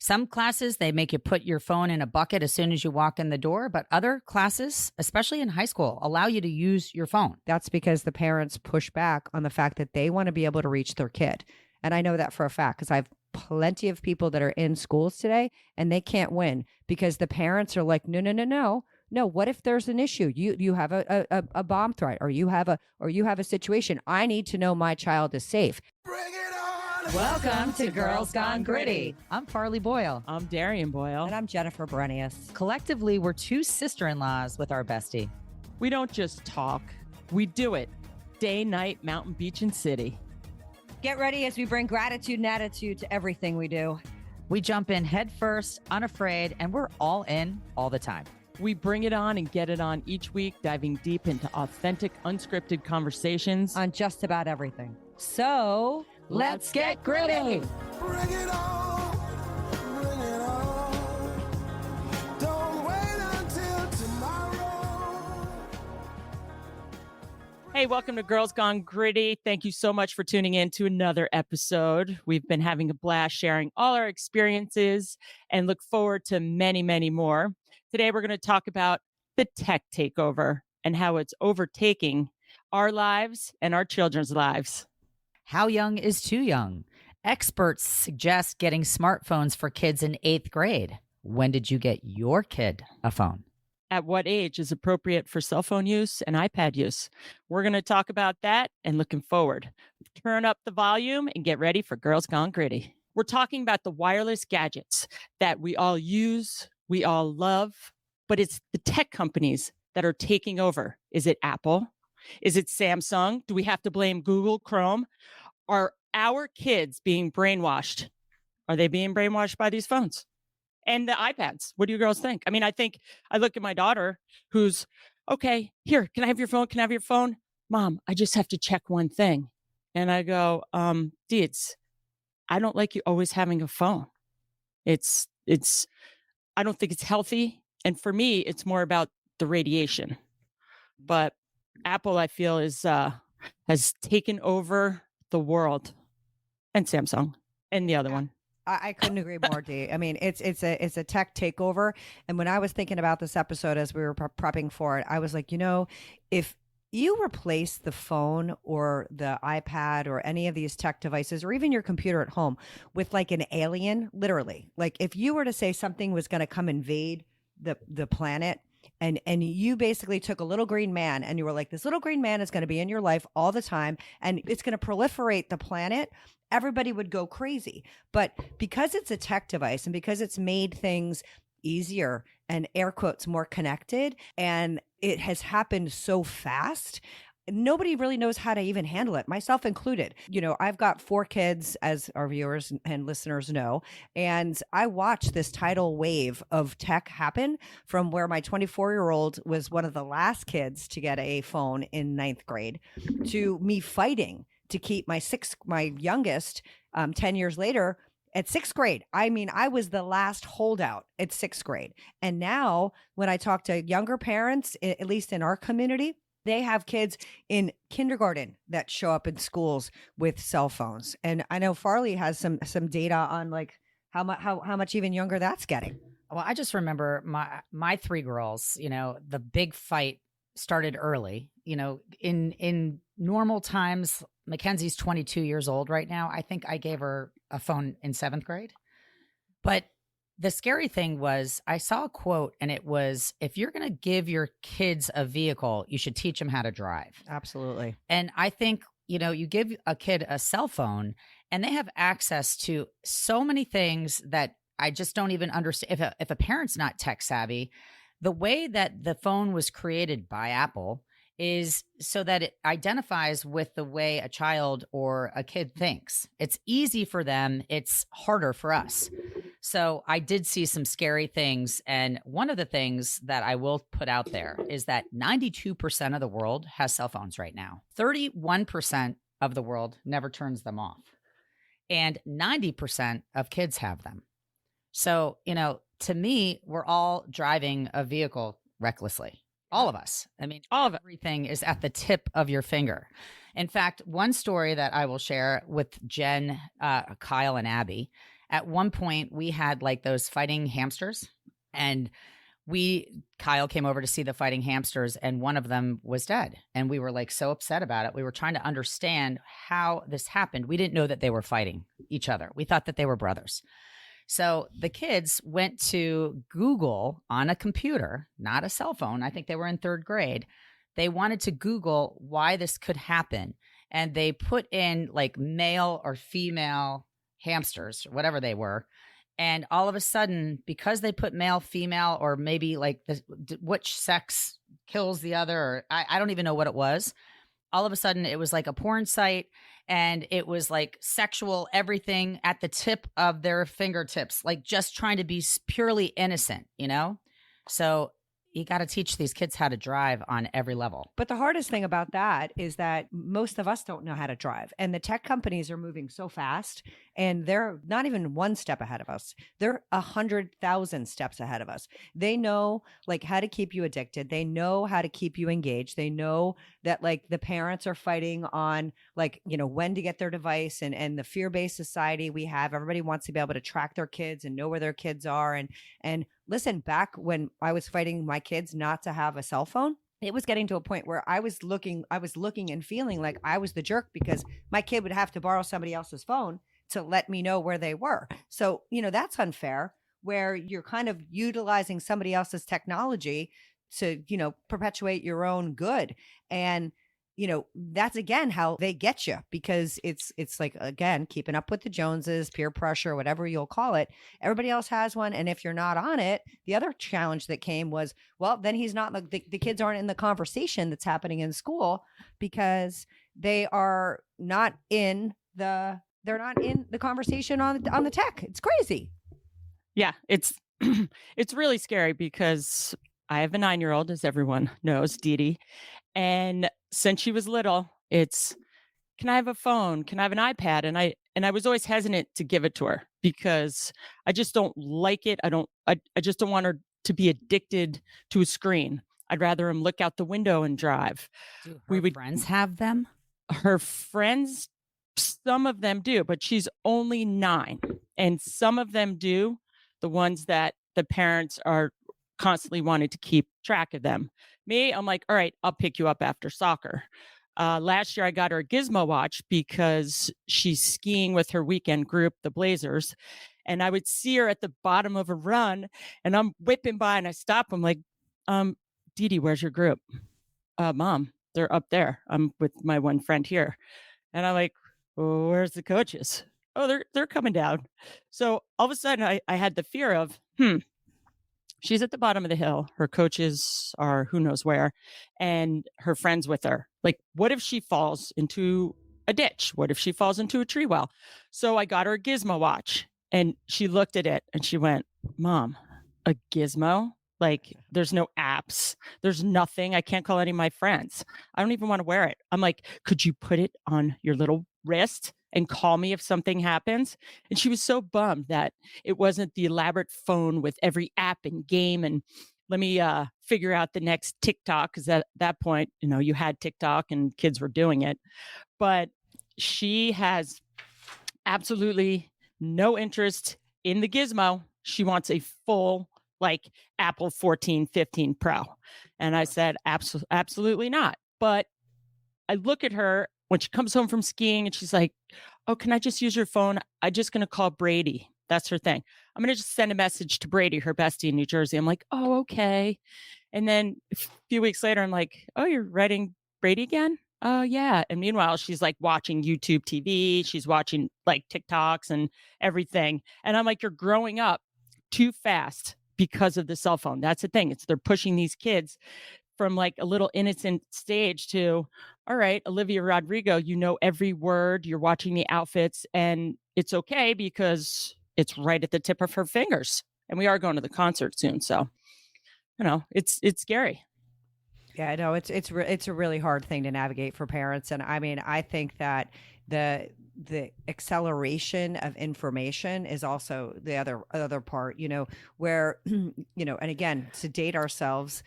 Some classes, they make you put your phone in a bucket as soon as you walk in the door, but other classes, especially in high school, allow you to use your phone. That's because the parents push back on the fact that they want to be able to reach their kid. And I know that for a fact because I have plenty of people that are in schools today and they can't win because the parents are like, no, no, no, no. No, what if there's an issue? You have a bomb threat or you have a situation. I need to know my child is safe. Bring it on! Welcome to Girls Gone Gritty. I'm Farley Boyle. I'm Darian Boyle. And I'm Jennifer Brenius. Collectively, we're two sister-in-laws with our bestie. We don't just talk, we do it. Day, night, mountain, beach, and city. Get ready as we bring gratitude and attitude to everything we do. We jump in head first, unafraid, and we're all in all the time. We bring it on and get it on each week, diving deep into authentic, unscripted conversations On just about everything. So Let's get gritty. Bring it on! Bring it on! Don't wait until tomorrow! Hey, welcome to Girls Gone Gritty. Thank you so much for tuning in to another episode. We've been having a blast sharing all our experiences and look forward to many, many more. Today, we're going to talk about the tech takeover and how it's overtaking our lives and our children's lives. How young is too young? Experts suggest getting smartphones for kids in 8th grade. When did you get your kid a phone? At what age is appropriate for cell phone use and iPad use? We're going to talk about that and looking forward. Turn up the volume and get ready for Girls Gone Gritty. We're talking about the wireless gadgets that we all use, we all love, but it's the tech companies that are taking over. Is it Apple? Is it Samsung? Do we have to blame Google Chrome? Are our kids being brainwashed? Are they being brainwashed by these phones? And the iPads. What do you girls think? I mean, I look at my daughter who's, okay, here, can I have your phone? Can I have your phone? Mom, I just have to check one thing. And I go, Deeds, I don't like you always having a phone. I don't think it's healthy. And for me, it's more about the radiation. But Apple, I feel, has taken over the world, and Samsung, and the other one. I couldn't agree more, Dee. I mean, it's a tech takeover. And when I was thinking about this episode as we were prepping for it, I was like, if you replace the phone or the iPad or any of these tech devices or even your computer at home with like an alien, literally, like if you were to say something was going to come invade the planet and you basically took a little green man and you were like, this little green man is going to be in your life all the time and it's going to proliferate the planet, everybody would go crazy. But because it's a tech device and because it's made things easier and air quotes more connected and it has happened so fast, nobody really knows how to even handle it, myself included. I've got 4 kids, as our viewers and listeners know, and I watched this tidal wave of tech happen from where my 24-year-old was one of the last kids to get a phone in 9th grade to me fighting to keep my youngest 10 years later at 6th grade. I mean, I was the last holdout at 6th grade. And now when I talk to younger parents, at least in our community, they have kids in kindergarten that show up in schools with cell phones. And I know Farley has some data on like how much even younger that's getting. Well, I just remember my 3 girls, the big fight started early. In normal times, Mackenzie's 22 years old right now. I think I gave her a phone in 7th grade. But the scary thing was I saw a quote and it was, if you're going to give your kids a vehicle, you should teach them how to drive. Absolutely. And I think, you give a kid a cell phone and they have access to so many things that I just don't even understand. If a parent's not tech savvy, the way that the phone was created by Apple is so that it identifies with the way a child or a kid thinks. It's easy for them. It's harder for us. So I did see some scary things. And one of the things that I will put out there is that 92% of the world has cell phones right now. 31% of the world never turns them off. And 90% of kids have them. So, to me, we're all driving a vehicle recklessly. All of us. I mean, All of it. everything is at the tip of your finger. In fact, one story that I will share with Jen, Kyle, and Abby, At one point, we had like those fighting hamsters, and Kyle came over to see the fighting hamsters, and one of them was dead. And we were like so upset about it. We were trying to understand how this happened. We didn't know that they were fighting each other. We thought that they were brothers. So the kids went to Google on a computer, not a cell phone. I think they were in third grade. They wanted to Google why this could happen. And they put in like male or female hamsters, whatever they were. And all of a sudden, because they put male, female, or maybe like which sex kills the other, or I don't even know what it was. All of a sudden, it was like a porn site, and it was like sexual everything at the tip of their fingertips, like just trying to be purely innocent, you know? So you got to teach these kids how to drive on every level. But the hardest thing about that is that most of us don't know how to drive. And the tech companies are moving so fast, and they're not even one step ahead of us. They're 100,000 steps ahead of us. They know like how to keep you addicted. They know how to keep you engaged. They know that like the parents are fighting on like, you know, when to get their device, and the fear-based society we have. Everybody wants to be able to track their kids and know where their kids are. And listen, back when I was fighting my kids not to have a cell phone, it was getting to a point where I was looking and feeling like I was the jerk because my kid would have to borrow somebody else's phone to let me know where they were. So, you know, that's unfair, where you're kind of utilizing somebody else's technology to, you know, perpetuate your own good. And, you know, that's again how they get you, because it's like, again, keeping up with the Joneses, peer pressure, whatever you'll call it. Everybody else has one. And if you're not on it, the other challenge that came was, well, then he's not, the kids aren't in the conversation that's happening in school because they are not in the, they're not in the conversation on the tech. It's crazy. Yeah, it's it's really scary because I have a 9-year-old, as everyone knows, Dee Dee. And since she was little, it's, can I have a phone? Can I have an iPad? And I was always hesitant to give it to her because I just don't like it. I just don't want her to be addicted to a screen. I'd rather him look out the window and drive. Do her friends have them? Her friends, some of them do, but she's only 9. And some of them do, the ones that the parents are constantly wanting to keep track of them. Me, I'm like, all right, I'll pick you up after soccer. Last year, I got her a gizmo watch because she's skiing with her weekend group, the Blazers. And I would see her at the bottom of a run, and I'm whipping by, and I stop. I'm like, Dee Dee, where's your group? Mom, they're up there. I'm with my one friend here. And I'm like, well, where's the coaches? Oh, they're coming down. So all of a sudden, I had the fear of, she's at the bottom of the hill. Her coaches are who knows where, and her friends with her. Like, what if she falls into a ditch? What if she falls into a tree well? So I got her a gizmo watch, and she looked at it and she went, Mom, a gizmo? Like, there's no apps. There's nothing. I can't call any of my friends. I don't even want to wear it. I'm like, could you put it on your little wrist and call me if something happens? And she was so bummed that it wasn't the elaborate phone with every app and game. And let me figure out the next TikTok, because at that point, you know, you had TikTok and kids were doing it. But she has absolutely no interest in the gizmo. She wants a full, like, Apple 14, 15 Pro. And I said, absolutely not. But I look at her when she comes home from skiing and she's like, oh, can I just use your phone? I'm just going to call Brady. That's her thing. I'm going to just send a message to Brady, her bestie in New Jersey. I'm like, oh, okay. And then a few weeks later, I'm like, oh, you're writing Brady again? Oh, yeah. And meanwhile, she's like watching YouTube TV. She's watching like TikToks and everything. And I'm like, you're growing up too fast because of the cell phone. That's the thing. They're pushing these kids from like a little innocent stage to, all right, Olivia Rodrigo, you know every word, you're watching the outfits, and it's okay because it's right at the tip of her fingers. And we are going to the concert soon. So, you know, it's scary. Yeah, no, it's a really hard thing to navigate for parents. And I mean, I think that the acceleration of information is also the other part, you know, where, you know, and again, to date ourselves,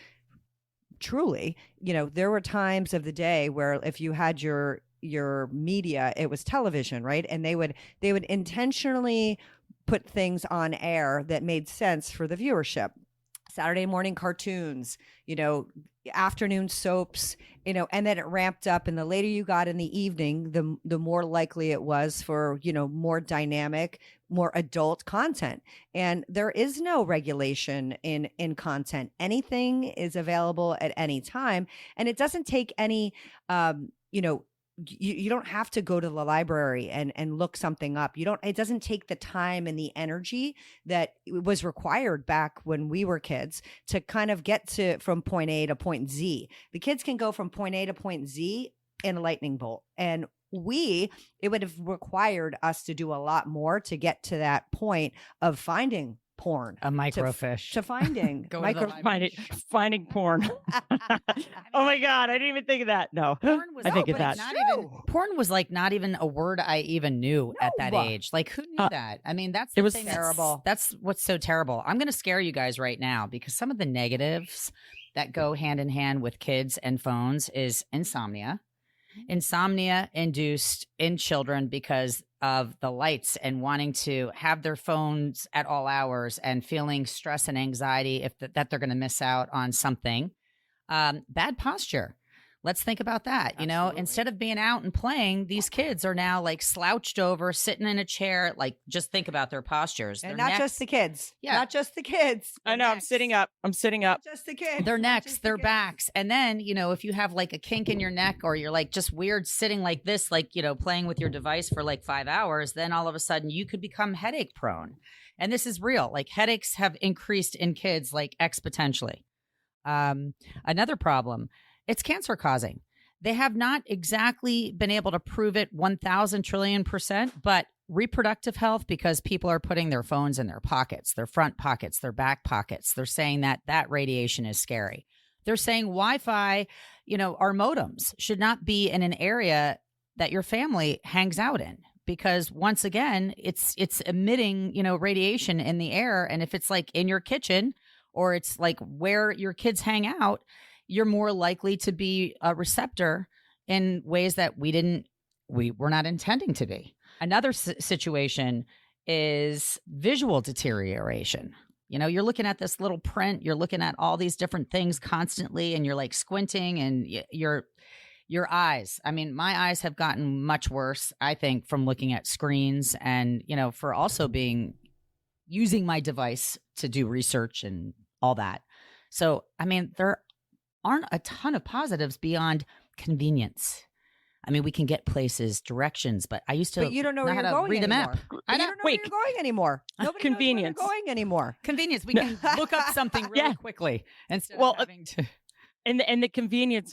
truly, you know, there were times of the day where if you had your media, it was television, right? And they would intentionally put things on air that made sense for the viewership. Saturday morning cartoons, afternoon soaps, and then it ramped up. And the later you got in the evening, the more likely it was for, more dynamic, more adult content. And there is no regulation in content. Anything is available at any time. And it doesn't take any, you don't have to go to the library and look something up. It doesn't take the time and the energy that was required back when we were kids to kind of get from point A to point Z. The kids can go from point A to point Z in a lightning bolt. And it would have required us to do a lot more to get to that point of finding porn, a microfish, to finding finding porn. Oh my God, I didn't even think of that. No, porn was, I think of that. Porn was like not even a word I even knew at that age. Like, who knew that? I mean, it was terrible. That's what's so terrible. I'm going to scare you guys right now because some of the negatives that go hand in hand with kids and phones is insomnia. Insomnia induced in children because of the lights and wanting to have their phones at all hours and feeling stress and anxiety that they're going to miss out on something. Bad posture. Let's think about that. Absolutely. Instead of being out and playing, these kids are now like slouched over, sitting in a chair. Like, just think about their postures. And not just the kids. Yeah. Not just the kids. I know. I'm sitting up. Not just the kids. Their necks, their backs. And then, if you have like a kink in your neck or you're like just weird sitting like this, like, playing with your device for like 5 hours, then all of a sudden you could become headache prone. And this is real. Like, headaches have increased in kids like exponentially. Another problem. It's cancer causing. They have not exactly been able to prove it 1,000 trillion%, but reproductive health, because people are putting their phones in their pockets, their front pockets, their back pockets. They're saying that radiation is scary. They're saying Wi-Fi, our modems should not be in an area that your family hangs out in, because once again, it's emitting, radiation in the air. And if it's like in your kitchen or it's like where your kids hang out, you're more likely to be a receptor in ways that we were not intending to be. Another situation is visual deterioration. You're looking at this little print, you're looking at all these different things constantly, and you're like squinting, and your eyes. I mean, my eyes have gotten much worse, I think, from looking at screens and, for also using my device to do research and all that. So, I mean, there aren't a ton of positives beyond convenience. I mean, we can get places, directions, but I used to. But you don't know where you're going read anymore. a map. I don't know where you're going anymore. Nobody Convenience. knows where you're going anymore. Convenience. We can look up something really quickly instead of having to. And the convenience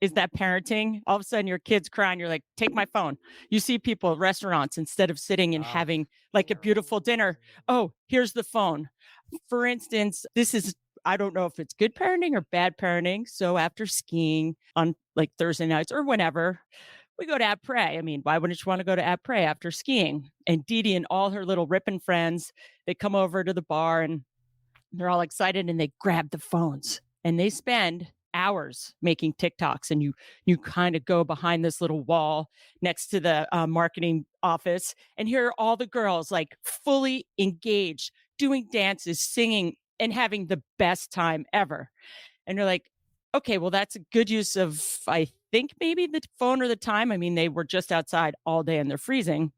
is that parenting. All of a sudden, your kid's crying. You're like, take my phone. You see people at restaurants, instead of sitting and having like a beautiful dinner. Oh, here's the phone. For instance, I don't know if it's good parenting or bad parenting. So after skiing on like Thursday nights or whenever, we go to après. I mean, why wouldn't you want to go to après after skiing? And Dee Dee and all her little ripping friends, they come over to the bar and they're all excited and they grab the phones and they spend hours making TikToks. And you kind of go behind this little wall next to the marketing office, and here are all the girls like fully engaged, doing dances, singing, and having the best time ever. And you're like, okay, well, that's a good use of, I think, maybe the phone or the time. I mean, they were just outside all day and they're freezing.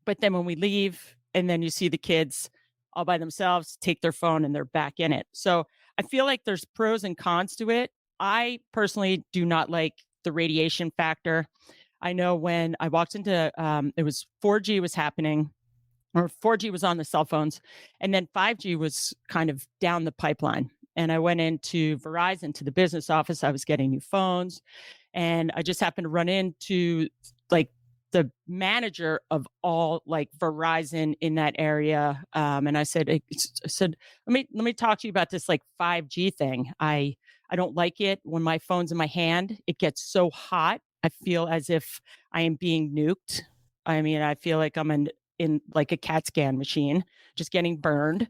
But then when we leave and then you see the kids all by themselves, take their phone and they're back in it. So I feel like there's pros and cons to it. I personally do not like the radiation factor. I know when I walked into, it was 4G was happening, or 4G was on the cell phones, and then 5G was kind of down the pipeline. And I went into Verizon, to the business office. I was getting new phones, and I just happened to run into like the manager of all like Verizon in that area. And I said, let me talk to you about this like 5G thing. I don't like it when my phone's in my hand. It gets so hot. I feel as if I am being nuked. I mean, I feel like I'm in like a CAT scan machine, just getting burned.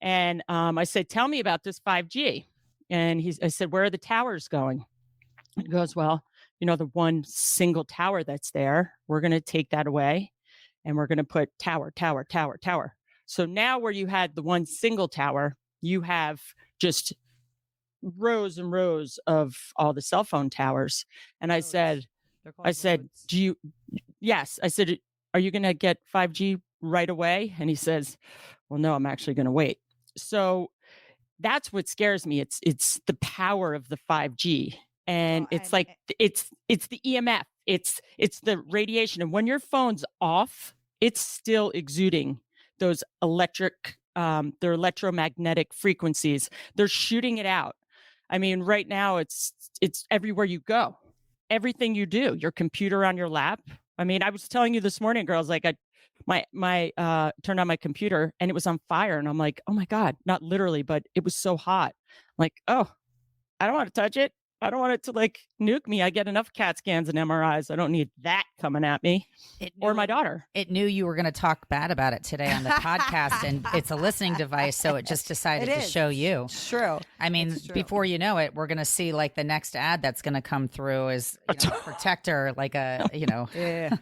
And I said, tell me about this 5G. And I said, where are the towers going? He goes, well, the one single tower that's there, we're going to take that away. and we're going to put tower, tower, tower, tower. So now where you had the one single tower, you have just rows and rows of all the cell phone towers. And I said, do you, yes, I said, are you going to get 5G right away? And he says, well, no, I'm actually going to wait. So that's what scares me. It's the power of the 5G. And it's the EMF, it's the radiation. And when your phone's off, it's still exuding those their electromagnetic frequencies. They're shooting it out. I mean, right now it's everywhere you go, everything you do, your computer on your lap. I mean, I was telling you this morning, girls, like I turned on my computer and it was on fire. And I'm like, oh my God, not literally, but it was so hot. I'm like, oh, I don't want to touch it. I don't want it to like nuke me. I get enough CAT scans and MRIs. I don't need that coming at me or my daughter. It knew you were going to talk bad about it today on the podcast, and it's a listening device, so it just decided to show you. It's true. I mean, before you know it, we're going to see like the next ad that's going to come through is protector, like a, Yeah.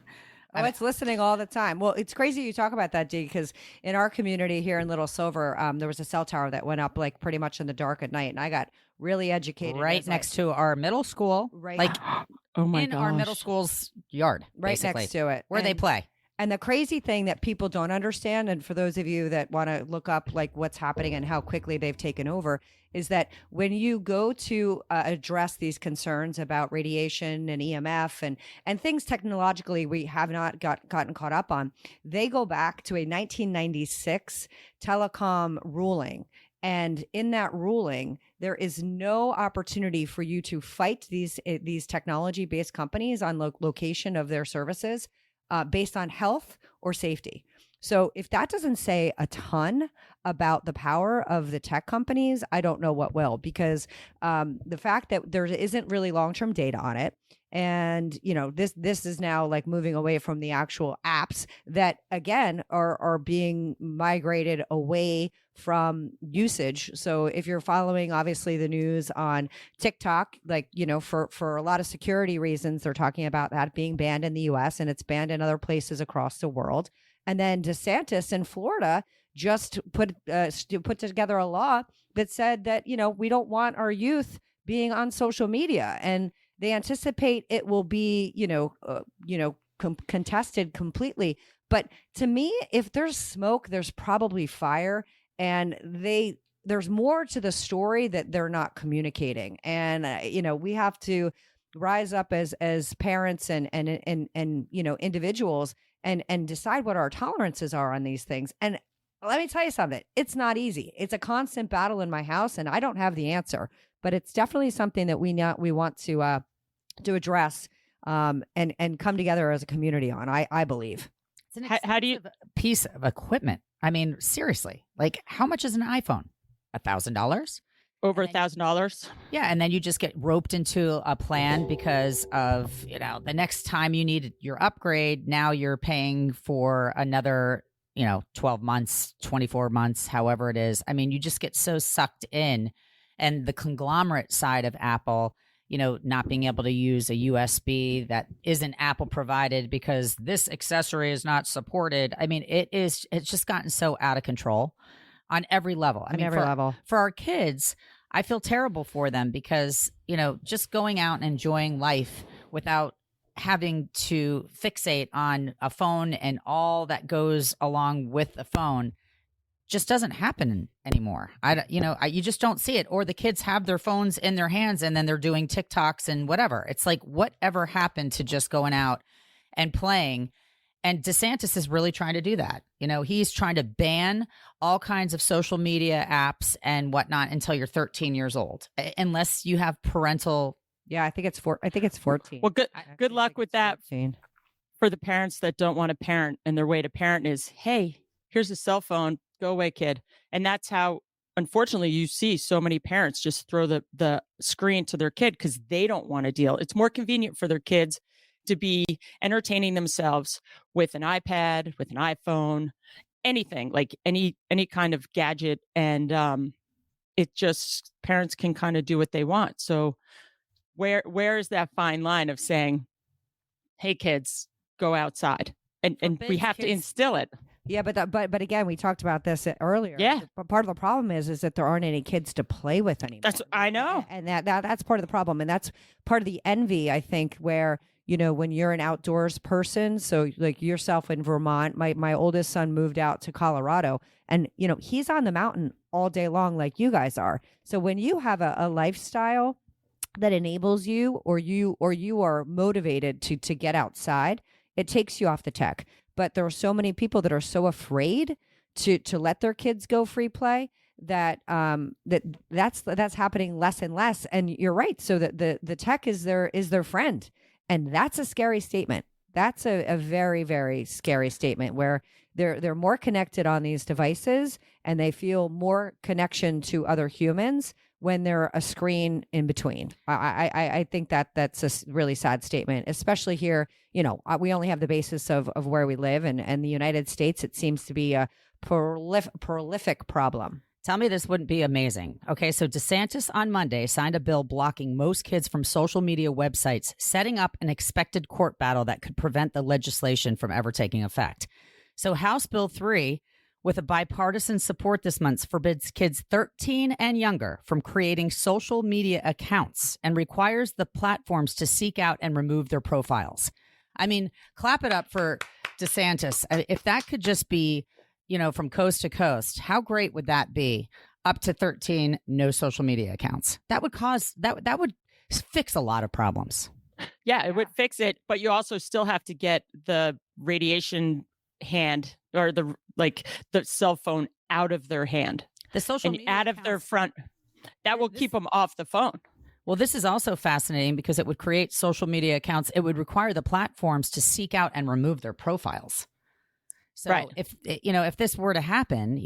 Oh, it's listening all the time. Well, it's crazy you talk about that, Dee, because in our community here in Little Silver, there was a cell tower that went up like pretty much in the dark at night, and I got really educated. Right next to our middle school, right, like oh my in our middle school's yard, right basically, next to it, where they play. And the crazy thing that people don't understand, and for those of you that want to look up like what's happening and how quickly they've taken over, is that when you go to address these concerns about radiation and EMF and things technologically we have not gotten caught up on, they go back to a 1996 telecom ruling. And in that ruling, there is no opportunity for you to fight these technology-based companies on location of their services based on health or safety. So if that doesn't say a ton about the power of the tech companies, I don't know what will, because the fact that there isn't really long-term data on it, and this is now like moving away from the actual apps that again are being migrated away from usage. So if you're following obviously the news on TikTok, like for a lot of security reasons, they're talking about that being banned in the US and it's banned in other places across the world. And then DeSantis in Florida just put together a law that said that we don't want our youth being on social media, and they anticipate it will be contested completely. But to me, if there's smoke, there's probably fire, and there's more to the story that they're not communicating. And we have to rise up as parents and individuals and decide what our tolerances are on these things. And let me tell you something, it's not easy. It's a constant battle in my house, and I don't have the answer, but it's definitely something that we want to address and come together as a community on, I believe. It's an expensive piece of equipment. I mean, seriously, like how much is an iPhone? $1,000? Over $1,000. Yeah. And then you just get roped into a plan because of, the next time you need your upgrade, now you're paying for another, 12 months, 24 months, however it is. I mean, you just get so sucked in. And the conglomerate side of Apple, not being able to use a USB that isn't Apple provided because this accessory is not supported. I mean, it's just gotten so out of control on every level. I mean, every level. For our kids, I feel terrible for them because, just going out and enjoying life without having to fixate on a phone and all that goes along with the phone just doesn't happen anymore. You just don't see it. Or the kids have their phones in their hands and then they're doing TikToks and whatever. It's like, whatever happened to just going out and playing? And DeSantis is really trying to do that. He's trying to ban all kinds of social media apps and whatnot until you're 13 years old, unless you have parental. Yeah, I think it's 14. Well, good luck with that 14. For the parents that don't want to parent, and their way to parent is, hey, here's a cell phone, go away, kid. And that's how, unfortunately, you see so many parents just throw the screen to their kid because they don't want to deal. It's more convenient for their kids to be entertaining themselves with an iPad, with an iPhone, anything, like any kind of gadget. And it just, parents can kind of do what they want. So where is that fine line of saying, hey, kids, go outside? and we Forbids have to kids- instill it. Yeah, but again, we talked about this earlier. Yeah. But part of the problem is that there aren't any kids to play with anymore. I know. And that's part of the problem, and that's part of the envy, I think, where when you're an outdoors person, so like yourself in Vermont, my oldest son moved out to Colorado, and he's on the mountain all day long like you guys are. So when you have a lifestyle that enables you, or you are motivated to get outside, it takes you off the tech. But there are so many people that are so afraid to let their kids go free play that that's happening less and less. And you're right. So that the tech is their friend, and that's a scary statement. That's a very, very scary statement where they're more connected on these devices, and they feel more connection to other humans when they're a screen in between. I think that's a really sad statement, especially here. We only have the basis of where we live, and the United States, it seems to be a prolific problem. Tell me this wouldn't be amazing. Okay, so DeSantis on Monday signed a bill blocking most kids from social media websites, setting up an expected court battle that could prevent the legislation from ever taking effect. So House Bill 3, with a bipartisan support this month, forbids kids 13 and younger from creating social media accounts and requires the platforms to seek out and remove their profiles. I mean, clap it up for DeSantis. If that could just be, from coast to coast, how great would that be? Up to 13, no social media accounts. That would fix a lot of problems. Yeah, it would fix it, but you also still have to get the radiation hand, or the cell phone out of their hand, The social and media out of their accounts- front. That will keep them off the phone. Well, this is also fascinating because it would create social media accounts. It would require the platforms to seek out and remove their profiles. So Right. if this were to happen,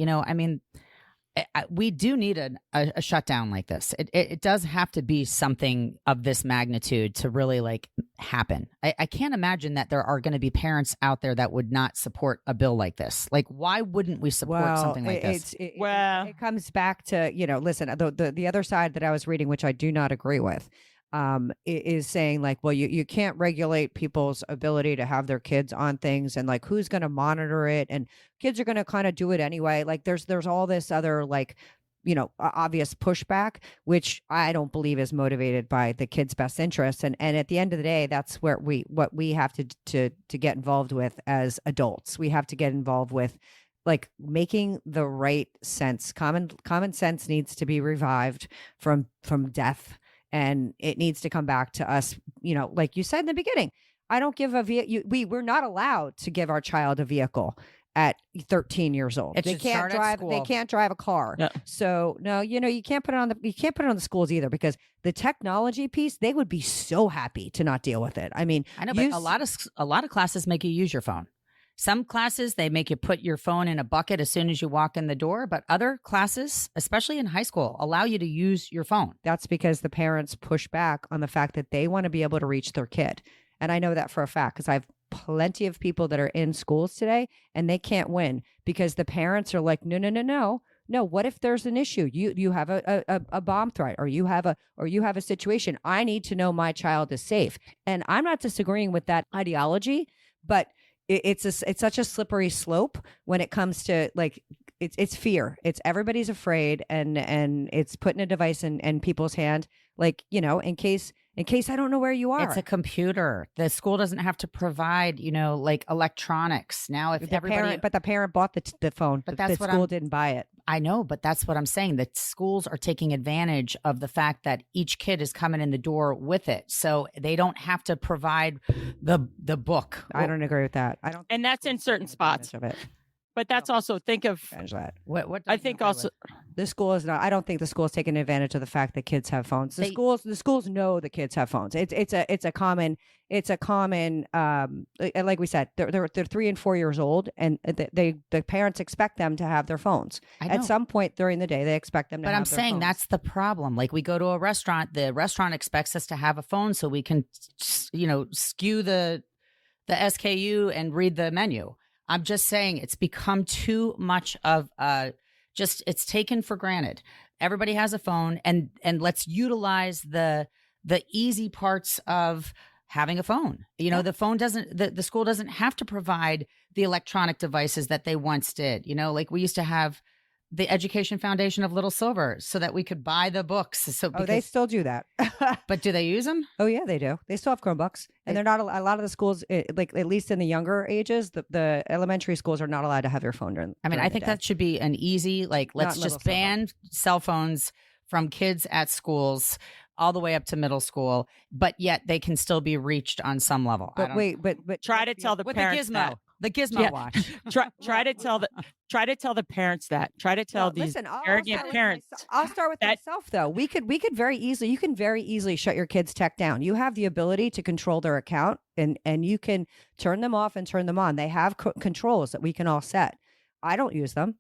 we do need a shutdown like this. It does have to be something of this magnitude to really happen. I can't imagine that there are going to be parents out there that would not support a bill like this. Why wouldn't we support something like this? It comes back to, listen, the other side that I was reading, which I do not agree with, is saying you can't regulate people's ability to have their kids on things, and who's going to monitor it, and kids are going to kind of do it anyway. There's all this other obvious pushback, which I don't believe is motivated by the kids' best interests. And at the end of the day, that's where what we have to get involved with as adults. We have to get involved with making the right sense. Common sense needs to be revived from death. And it needs to come back to us, like you said in the beginning. I don't give a vehicle. We're not allowed to give our child a vehicle at 13 years old. They can't drive. They can't drive a car. Yeah. So no, you can't put it on the schools either, because the technology piece, they would be so happy to not deal with it. I mean, I know, but a lot of classes make you use your phone. Some classes, they make you put your phone in a bucket as soon as you walk in the door. But other classes, especially in high school, allow you to use your phone. That's because the parents push back on the fact that they want to be able to reach their kid. And I know that for a fact, because I have plenty of people that are in schools today, and they can't win because the parents are like, no. What if there's an issue? You have a bomb threat, or you have a situation. I need to know my child is safe. And I'm not disagreeing with that ideology, but it's such a slippery slope when it comes to it's fear. It's everybody's afraid, and it's putting a device in people's hand, in case I don't know where you are. It's a computer. The school doesn't have to provide, electronics. Now, if the parent bought the phone, but the school didn't buy it. I know, but that's what I'm saying. That schools are taking advantage of the fact that each kid is coming in the door with it, so they don't have to provide the book. I don't agree with that. I don't, And that's in certain spots. of it. But that's also, think of, Advantage of that. What I think also, The school is not. I don't think the school is taking advantage of the fact that kids have phones. The schools know the kids have phones. It's a common. Like we said, they're 3 and 4 years old, and the parents expect them to have their phones at some point during the day. They expect them to. But have I'm their saying phones. that's the problem. We go to a restaurant, the restaurant expects us to have a phone so we can, skew the SKU and read the menu. I'm just saying it's become too much of it's taken for granted. Everybody has a phone, and let's utilize the easy parts of having a phone. You know, the phone doesn't, the school doesn't have to provide the electronic devices that they once did. You know, like we used to have the Education Foundation of Little Silver so that we could buy the books. So Oh, they still do that. but do they use them? Oh yeah, they do. They still have Chromebooks, and they're not a lot of the schools, like at least in the younger ages, the elementary schools are not allowed to have your phone during. I mean, during I the think day. that should be an easy, like, let's Not just middle school. ban cell phones from kids at schools all the way up to middle school, but yet they can still be reached on some level. I But don't- wait, but Try to tell the with parents the gizmo, that. the gizmo Yeah. watch. Try to tell the parents that. Try to tell No, these listen, I'll arrogant start with parents. I'll start with that- myself though. We could very easily. You can very easily shut your kids' tech down. You have the ability to control their account, and you can turn them off and turn them on. They have controls that we can all set. I don't use them.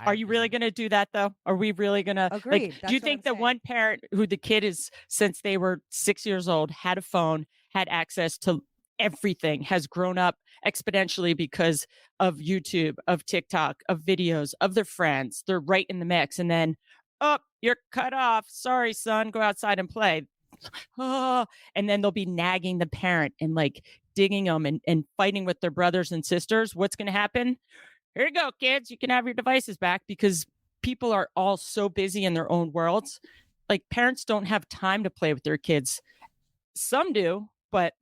Are you really going to do that though? Are we really going to? Agreed. Like, That's do you what think I'm that saying. one parent who the kid is since they were 6 years old had a phone, had access to everything, has grown up exponentially because of YouTube, of TikTok, of videos, of their friends? They're right in the mix, and then, oh, you're cut off. Sorry, son. Go outside and play. Oh, and then they'll be nagging the parent and like digging them and fighting with their brothers and sisters. What's going to happen? Here you go, kids. You can have your devices back, because people are all so busy in their own worlds. Like, parents don't have time to play with their kids. Some do, but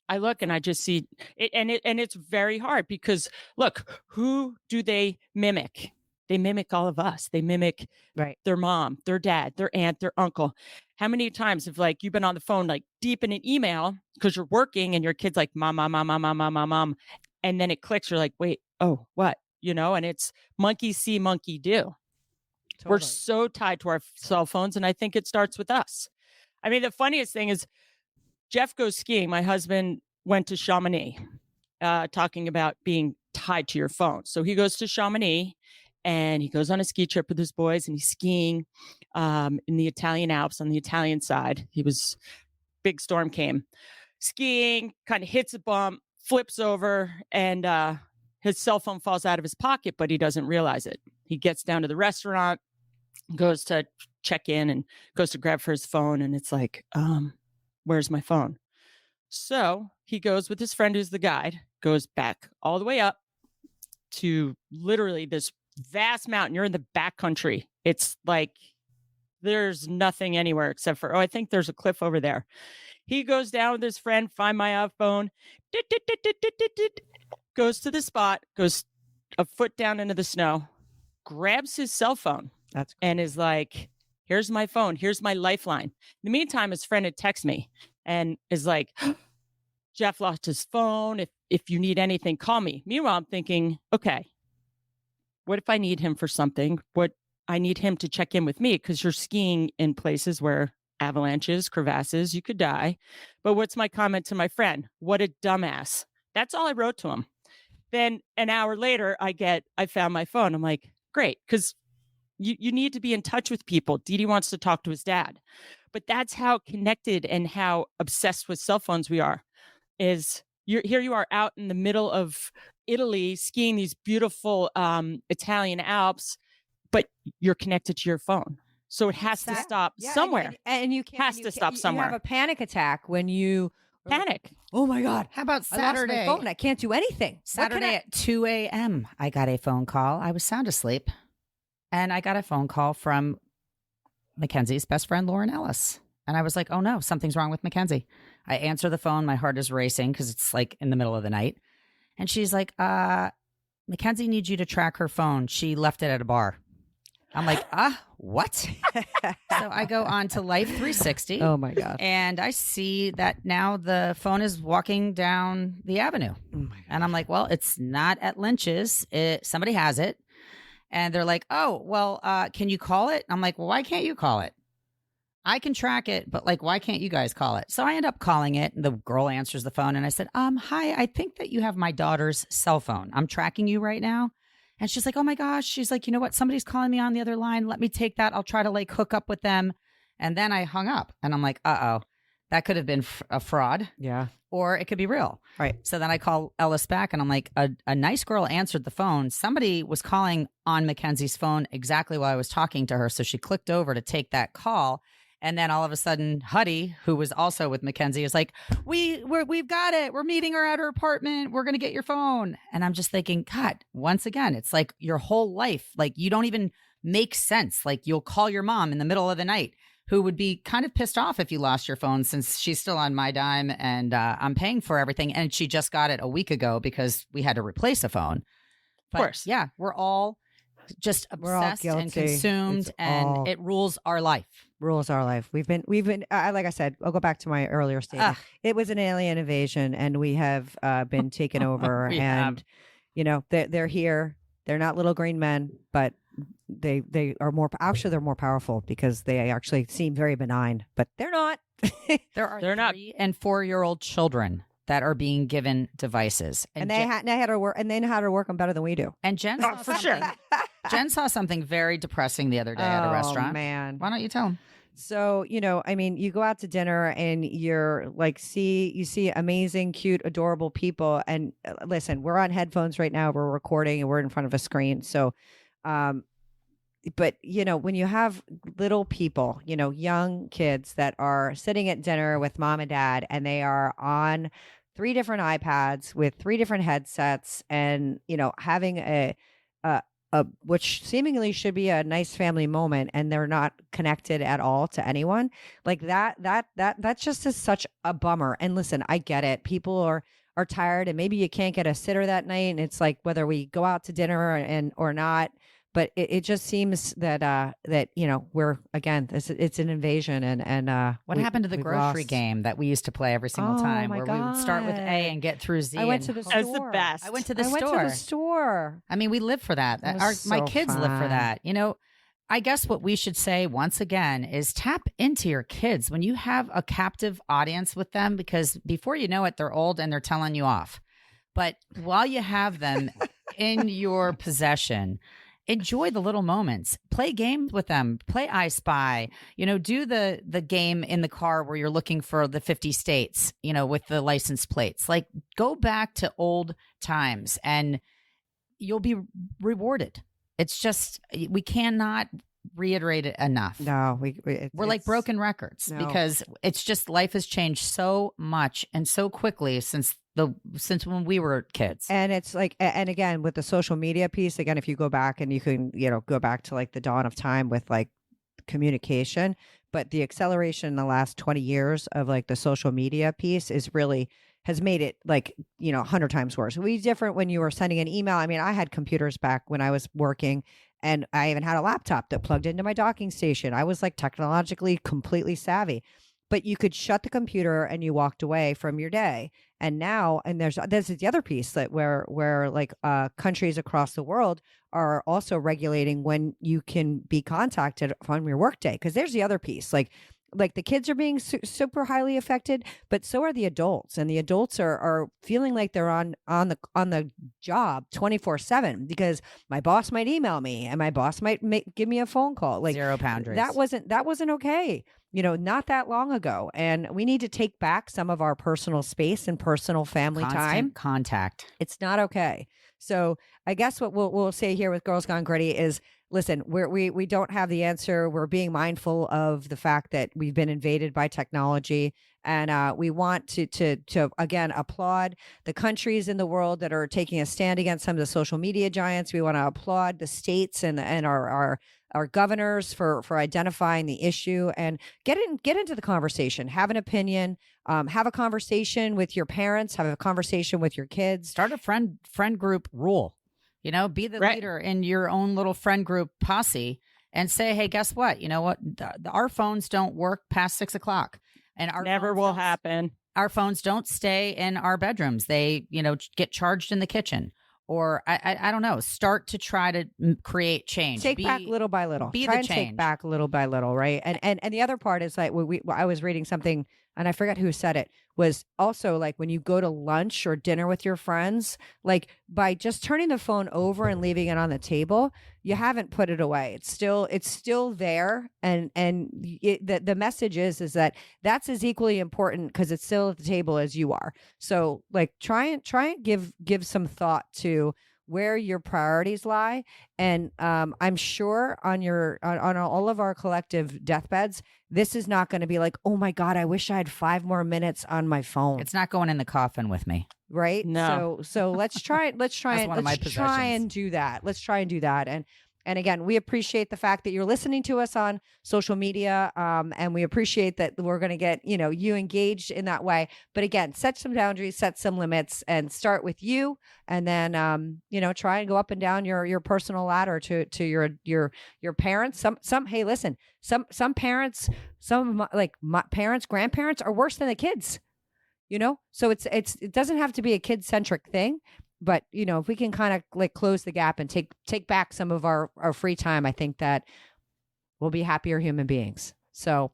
I look and I just see it, and it's very hard because look, who do they mimic? They mimic all of us. They mimic Right. their mom, their dad, their aunt, their uncle. How many times have like you've been on the phone like deep in an email because you're working and your kid's like mom, mom, mom, mom, mom, mom, mom, mom, and then it clicks. You're like, wait, oh, what? You know, and it's monkey see, monkey do. We're Totally. so tied to our cell phones, and I think it starts with us. I mean, the funniest thing is Jeff goes skiing. My husband went to Chamonix, talking about being tied to your phone. So he goes to Chamonix, and he goes on a ski trip with his boys, and he's skiing in the Italian Alps on the Italian side. Big storm came, skiing, kind of hits a bump, flips over, and his cell phone falls out of his pocket, but he doesn't realize it. He gets down to the restaurant, goes to check in, and goes to grab for his phone, and it's like, where's my phone? So he goes with his friend who's the guide, goes back all the way up to literally this vast mountain. You're in the backcountry. It's like there's nothing anywhere except for, I think there's a cliff over there. He goes down with his friend, find my iPhone, goes to the spot, goes a foot down into the snow, grabs his cell phone, That's and is like, here's my phone. Here's my lifeline. In the meantime, his friend had texted me and is like, Jeff lost his phone. If you need anything, call me. Meanwhile, I'm thinking, okay, what if I need him for something? What I need him to check in with me, because you're skiing in places where avalanches, crevasses, you could die. But what's my comment to my friend? What a dumbass. That's all I wrote to him. Then an hour later, I found my phone. I'm like, great, because you need to be in touch with people. Didi wants to talk to his dad. But that's how connected and how obsessed with cell phones we are. Is here you are out in the middle of Italy skiing these beautiful Italian Alps, but you're connected to your phone. So it has to stop somewhere. and you can't. Has to stop You somewhere. have a panic attack when you Panic. Oh my God! How about I lost Saturday? my phone. I can't do anything. What can Saturday I- at 2 a.m., I got a phone call. I was sound asleep. And I got a phone call from Mackenzie's best friend, Lauren Ellis. And I was like, oh no, something's wrong with Mackenzie. I answer the phone. My heart is racing because it's like in the middle of the night. And she's like, Mackenzie needs you to track her phone. She left it at a bar. I'm like, what? So I go on to Life 360. Oh my God! And I see that now the phone is walking down the avenue. Oh my God. And I'm like, well, it's not at Lynch's. Somebody has it. And they're like, oh, well, can you call it? I'm like, well, why can't you call it? I can track it, but like, why can't you guys call it? So I end up calling it. And the girl answers the phone. And I said, hi, I think that you have my daughter's cell phone. I'm tracking you right now. And she's like, oh my gosh. She's like, you know what? Somebody's calling me on the other line. Let me take that. I'll try to like hook up with them. And then I hung up and I'm like, that could have been a fraud. Yeah. Or it could be real. Right. So then I call Ellis back and I'm like, a nice girl answered the phone. Somebody was calling on Mackenzie's phone exactly while I was talking to her. So she clicked over to take that call. And then all of a sudden, Huddy, who was also with Mackenzie, is like, we've got it. We're meeting her at her apartment. We're going to get your phone. And I'm just thinking, God, once again, it's like your whole life, like you don't even make sense. Like you'll call your mom in the middle of the night, who would be kind of pissed off if you lost your phone, since she's still on my dime and I'm paying for everything. And she just got it a week ago because we had to replace a phone. But Of course. yeah, we're all just We're all obsessed and guilty. consumed, It's and all- it rules our life. Rules our life. We've been like I said, I'll go back to my earlier statement. It was an alien invasion, and we have been taken over. We and have. you know, they're here. They're not little green men, but they are more. Actually, they're more powerful because they actually seem very benign, but they're not. There are They're not- 3 and 4-year-old children that are being given devices, And they had to work, and they know how to work them better than we do. and Jen Oh, saw for sure. something. Jen saw something very depressing the other day at a restaurant. Oh man. Why don't you tell them? So, you know, I mean, you go out to dinner and you're like, you see amazing, cute, adorable people. And listen, we're on headphones right now. We're recording and we're in front of a screen. So, but you know, when you have little people, you know, young kids that are sitting at dinner with mom and dad, and they are on 3 different iPads with 3 different headsets, and you know, having a which seemingly should be a nice family moment, and they're not connected at all to anyone, like that just is such a bummer. And listen, I get it. People are tired, and maybe you can't get a sitter that night, and it's like whether we go out to dinner or not. But it just seems that you know, we're again, it's an invasion, and What happened to the we've grocery lost. game that we used to play every single Oh, time, my where we would start with A God. and get through Z? I went and to the That's the store. best. I went to the I went store. to the store. I mean, we live for that. It was My so kids live for fun. that. You know, I guess what we should say once again is tap into your kids when you have a captive audience with them, because before you know it, they're old and they're telling you off. But while you have them in your possession, enjoy the little moments. Play games with them. Play I Spy. You know, do the game in the car where you're looking for the 50 states, you know, with the license plates. Like, go back to old times and you'll be rewarded. It's just, we cannot reiterate it enough. No, We're like it's- broken records No. because it's just, life has changed so much and so quickly since when we were kids. And it's like, and again, with the social media piece, again, if you go back and you can, you know, go back to like the dawn of time with like communication, but the acceleration in the last 20 years of like the social media piece has made it like, you know, 100 times worse. It would be different when you were sending an email. I mean, I had computers back when I was working, and I even had a laptop that plugged into my docking station. I was like technologically completely savvy. But you could shut the computer and you walked away from your day. And now, and there's the other piece that where like countries across the world are also regulating when you can be contacted on your workday. Because there's the other piece, like the kids are being super highly affected, but so are the adults, and the adults are feeling like they're on the job 24/7 because my boss might email me and my boss might give me a phone call. Like, Zero boundaries. that wasn't okay. You know, not that long ago. And we need to take back some of our personal space and personal family Constant time. contact. It's not okay. So I guess what we'll say here with Girls Gone Gritty is, listen, we don't have the answer. We're being mindful of the fact that we've been invaded by technology. And we want to again applaud the countries in the world that are taking a stand against some of the social media giants. We want to applaud the states and our governors for identifying the issue and get into the conversation. Have an opinion. Have a conversation with your parents. Have a conversation with your kids. Start a friend group rule. You know, be the Right. leader in your own little friend group posse and say, hey, guess what? You know what? Our phones don't work past 6 o'clock. And our Never phones will don't- happen. Our phones don't stay in our bedrooms. They, you know, get charged in the kitchen. Or I don't know. Start to try to create change. Take back little by little. be Try the and take change. back little by little, right? And the other part is like I was reading something, and I forget who said it, was also like when you go to lunch or dinner with your friends, like by just turning the phone over and leaving it on the table, you haven't put it away. It's still there, and the message is that that's as equally important because it's still at the table as you are. So like try and give some thought to where your priorities lie. And I'm sure on on all of our collective deathbeds, this is not going to be like, oh my God, I wish I had 5 more minutes on my phone. It's not going in the coffin with me. Right. No. So let's try one of my and do that. Let's try and do that. And again, we appreciate the fact that you're listening to us on social media. And we appreciate that we're going to get, you engaged in that way. But again, set some boundaries, set some limits, and start with you. And then, try and go up and down your personal ladder to your parents. Hey, listen, some parents, my parents, grandparents are worse than the kids. So it doesn't have to be a kid centric thing, but if we can kind of like close the gap and take back some of our free time, I think that we'll be happier human beings. So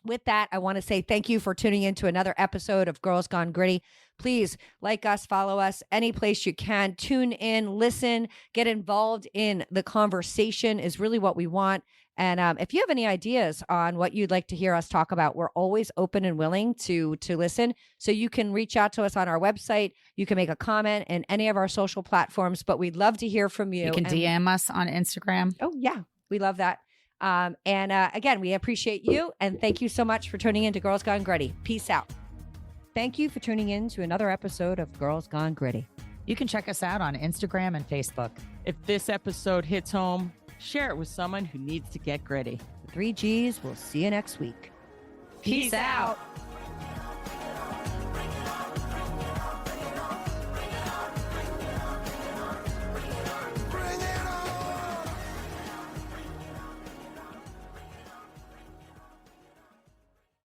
with that, I want to say thank you for tuning in to another episode of Girls Gone Gritty. Please like us, follow us any place you can, tune in, listen, get involved in the conversation is really what we want. And if you have any ideas on what you'd like to hear us talk about, we're always open and willing to listen. So you can reach out to us on our website. You can make a comment in any of our social platforms, but we'd love to hear from you. You can DM us on Instagram. Oh, yeah. We love that. Again, we appreciate you. And thank you so much for tuning in to Girls Gone Gritty. Peace out. Thank you for tuning in to another episode of Girls Gone Gritty. You can check us out on Instagram and Facebook. If this episode hits home, share it with someone who needs to get gritty. The 3 Gs. We'll see you next week. Peace out.